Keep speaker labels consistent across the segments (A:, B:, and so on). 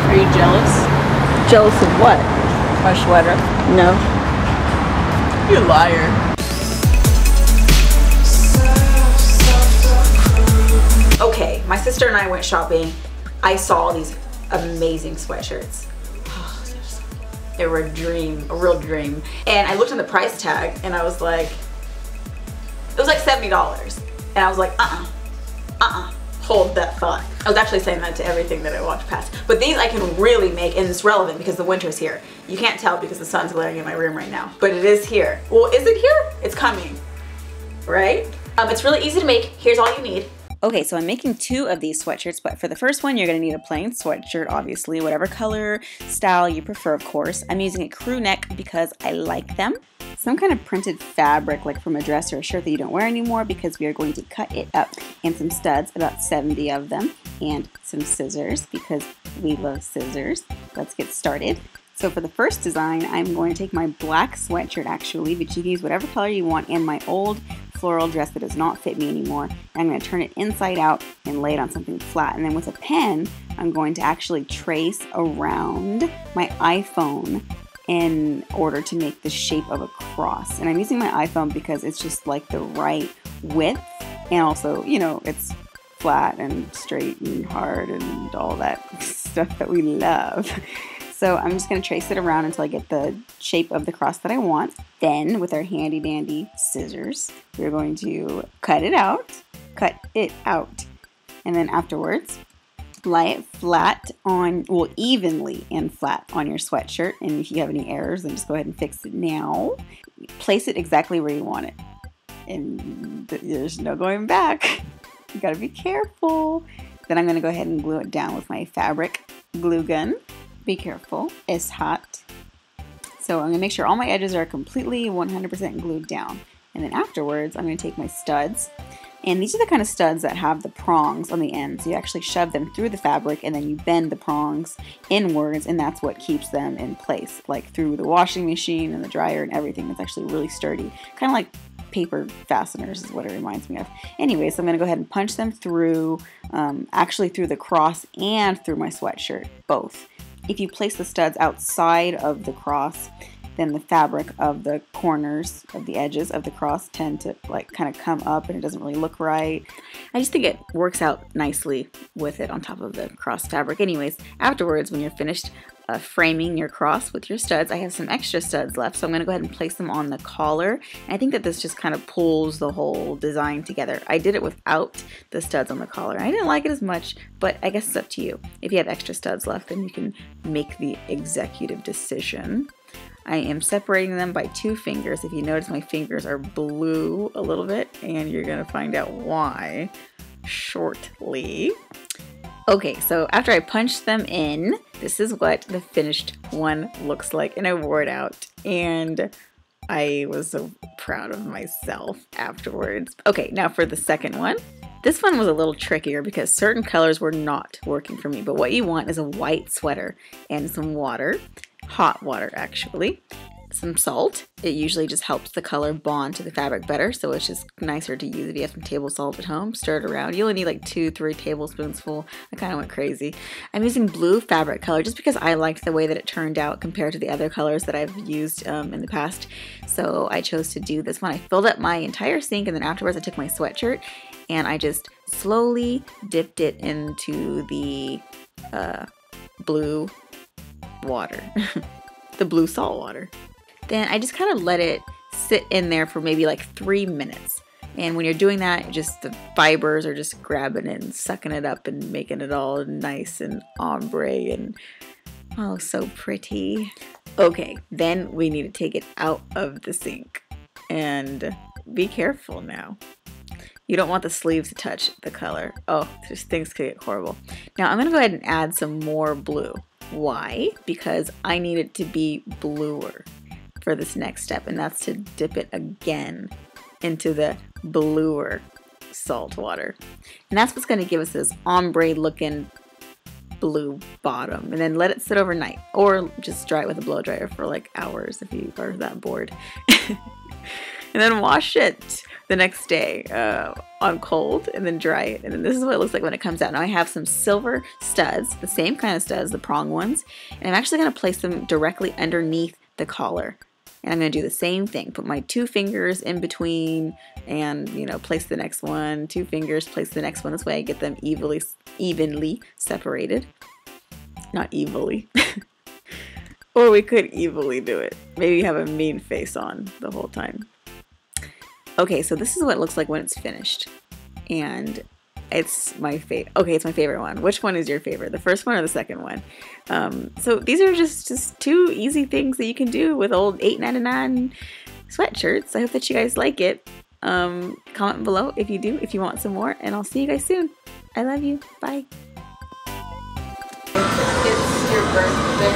A: Are you jealous?
B: Jealous of what?
A: My sweater.
B: No.
A: You liar.
C: Okay, my sister and I went shopping. I saw these amazing sweatshirts. They were a dream, a real dream. And I looked on the price tag and I was like, it was like $70. And I was like, hold that thought. I was actually saying that to everything that I walked past. But these I can really make, and it's relevant because the winter's here. You can't tell because the sun's glaring in my room right now, but it is here. Well, is it here? It's coming, right? It's really easy to make. Here's all you need.
B: Okay, so I'm making 2 of these sweatshirts, but for the first one, you're going to need a plain sweatshirt, obviously, whatever color, style you prefer, of course. I'm using a crew neck because I like them. Some kind of printed fabric, like from a dress or a shirt that you don't wear anymore, because we are going to cut it up, and some studs, about 70 of them, and some scissors, because we love scissors. Let's get started. So for the first design, I'm going to take my black sweatshirt, actually, but you can use whatever color you want, and my old floral dress that does not fit me anymore. And I'm going to turn it inside out and lay it on something flat. And then with a pen, I'm going to actually trace around my iPhone in order to make the shape of a cross. And I'm using my iPhone because it's just like the right width, and also, you know, it's flat and straight and hard and all that stuff that we love. So I'm just going to trace it around until I get the shape of the cross that I want. Then with our handy dandy scissors, we're going to cut it out. And then afterwards, lie it flat on, well, evenly and flat on your sweatshirt. And if you have any errors, then just go ahead and fix it now. Place it exactly where you want it. And there's no going back. You gotta be careful. Then I'm gonna go ahead and glue it down with my fabric glue gun. Be careful, it's hot. So I'm gonna make sure all my edges are completely 100% glued down. And then afterwards, I'm gonna take my studs. And these are the kind of studs that have the prongs on the ends. You actually shove them through the fabric and then you bend the prongs inwards, and that's what keeps them in place. Like through the washing machine and the dryer and everything. It's actually really sturdy. Kind of like paper fasteners is what it reminds me of. Anyway, so I'm gonna go ahead and punch them through, actually through the cross and through my sweatshirt, both. If you place the studs outside of the cross, then the fabric of the corners of the edges of the cross tend to like kind of come up and it doesn't really look right. I just think it works out nicely with it on top of the cross fabric. Anyways, afterwards, when you're finished framing your cross with your studs, I have some extra studs left, so I'm going to go ahead and place them on the collar. And I think that this just kind of pulls the whole design together. I did it without the studs on the collar. I didn't like it as much, but I guess it's up to you. If you have extra studs left, then you can make the executive decision. I am separating them by 2 fingers. If you notice, my fingers are blue a little bit, and you're going to find out why shortly. Okay, so after I punched them in, this is what the finished one looks like, and I wore it out, and I was so proud of myself afterwards. Okay, now for the second one. This one was a little trickier because certain colors were not working for me, but what you want is a white sweater and some water, hot water actually, some salt. It usually just helps the color bond to the fabric better, so it's just nicer to use if you have some table salt at home. Stir it around. You only need like 2-3 tablespoons full. I kind of went crazy. I'm using blue fabric color just because I liked the way that it turned out compared to the other colors that I've used in the past, so I chose to do this one. I filled up my entire sink, and then afterwards I took my sweatshirt and I just slowly dipped it into the blue water, the blue salt water. Then I just kind of let it sit in there for maybe like 3 minutes. And when you're doing that, just the fibers are just grabbing it and sucking it up and making it all nice and ombre and oh, so pretty. Okay, then we need to take it out of the sink. And be careful now. You don't want the sleeves to touch the color. Oh, just things could get horrible. Now I'm gonna go ahead and add some more blue. Why? Because I need it to be bluer for this next step, and that's to dip it again into the bluer salt water. And that's what's gonna give us this ombre looking blue bottom, and then let it sit overnight, or just dry it with a blow dryer for like hours if you are that bored. and then wash it the next day on cold, and then dry it. And then this is what it looks like when it comes out. Now I have some silver studs, the same kind of studs, the prong ones, and I'm actually going to place them directly underneath the collar. And I'm going to do the same thing. Put my 2 fingers in between and, you know, place the next one. 2 fingers, place the next one. This way I get them evenly separated. Not evilly. Or we could evilly do it. Maybe have a mean face on the whole time. Okay, so this is what it looks like when it's finished. And it's my favorite. Okay, it's my favorite one. Which one is your favorite? The first one or the second one? So these are just 2 easy things that you can do with old $8.99 sweatshirts. I hope that you guys like it. Comment below if you do, if you want some more, and I'll see you guys soon. I love you. Bye.
C: It's your birthday.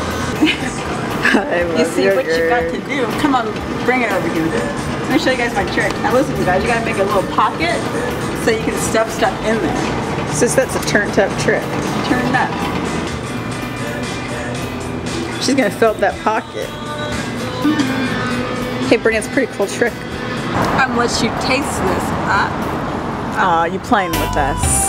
B: I love
A: You see what you got to do. Come on, bring it over here. Let me show you guys my trick. Now listen, you guys, you gotta make a little pocket so you can stuff stuff in there.
B: So that's a turned up trick.
A: Turn it up.
B: She's gonna fill up that pocket. Hey, Brittany, it's a pretty cool trick.
A: I'm gonna let you taste this.
B: Aw, you playing with us.